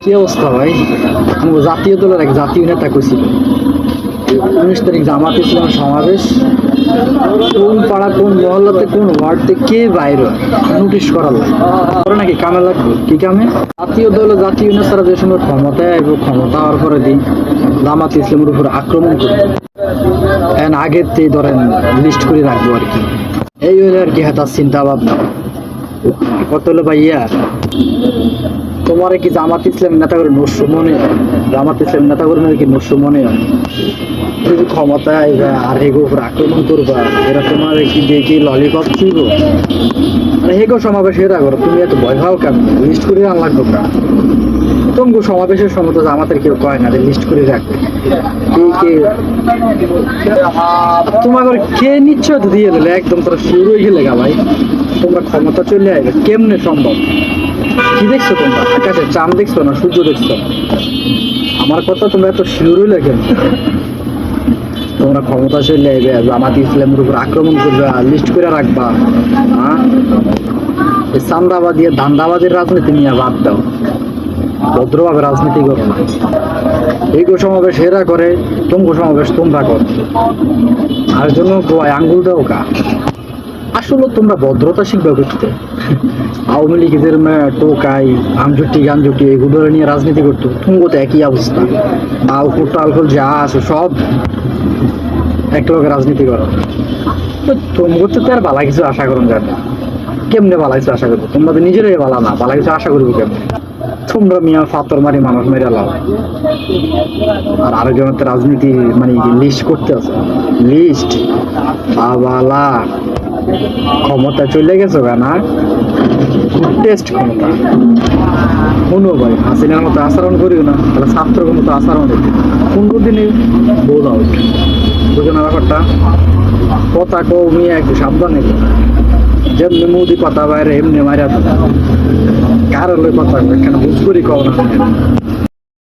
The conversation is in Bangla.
কি অবস্থা ভাই? আমার জাতীয় দলের এক জাতীয় নেতা কইছিল 19 তারিখ জামাত ইসলাম সমাবেশ, কোন পাড়া কোন মহল্লাতে কোন ওয়ার্ডে কে বাইরে নোটিশ করার লাগে পরে নাকি কামে লাগবে। কি কামে? জাতীয় দল জাতীয় নেতারা যে সময় ক্ষমতায় আইব, ক্ষমতা হওয়ার পরে দিন জামাত ইসলামের উপর আক্রমণ করবে, আগের থেকে ধরেন লিস্ট করে রাখবো আর কি। এই হলে আর কি হাতার চিন্তা ভাবনা। কত হলো ভাইয়া, তোমার কি জামাত ইসলাম নেতা করে নস্য মনে হয়? জামাত ইসলাম নেতা কর্মী কি নস্য মনে হয়? তুমি ক্ষমতায় আইবা আর হেগো উপর আক্রমণ করবা, এরা তোমার কি দেখি ললিপপ ছিল? মানে হেগো সমাবেশ এরা করো, তুমি এত ভয় পাও কেন? লিস্ট করে আন লাগবো কেন? তোমাকে সমাবেশের সময় তো আমাদের কেউ কয় না লিস্ট করে রাখবে। কে তোমার কে নিশ্চয় তো দিয়ে দিলে একদম তোরা শুরু হয়ে গেলে গা ভাই। তোমরা ক্ষমতা চলে আসবে কেমনে সম্ভব? কি দেখছো তোমরা? আকাশে চাঁদ দেখছো না সূর্য দেখছো? আমার কথা তোমরা এত শিওর হইলে কেন? তোমরা ক্ষমতা চলে আসবে, জামাত ইসলামের উপর আক্রমণ করবে, লিস্ট করে রাখবা। হ্যাঁ, চান্দাবাদী ধান্দাবাদের রাজনীতি নিয়ে বাদ দাও, ভদ্রভাবে রাজনীতি করো না। এই সমাবেশ এরা করে, তোমাকে সমাবেশ তোমরা করো, আর জন্য গোয়ায় আঙ্গুল দাও কা। আসলে তোমরা ভদ্রতা শিখবে করতে। আওয়ামী লীগের টোকাই আমজুটি গানজুটি এগুলো নিয়ে রাজনীতি করতো, তুমগো তো একই অবস্থা। আলফুল টালফুল যা আছে সব এক লোকের রাজনীতি করো। তুমগো তো আর বালা কিছু আশা করুন যাবে, কেমনে বালা কিছু আশা করবো? তোমরা তো নিজেরাই বালা না, বালা কিছু আশা করবো কেমনে? তোমরা মিয়া ফাতর মারি মানুষ মেরে লাও, আর আরেকজনের রাজনীতি মানে লিস্ট করতে আছে। লিস্ট বালা ক্ষমতা চলে গেছো না, টেস্ট ক্ষমতা। শুনো ভাই, হাসিনার মতো আচরণ করিও না, তাহলে ছাত্রর মতো আচরণ 15 দিনে বোল আউট। বুঝো না ব্যাপারটা? কথা কও মিয়া একটু সাবধানে, যেমনি মুদি কথা বাইরে এমনি মারা কার কথা এখানে বুঝ করি কও না।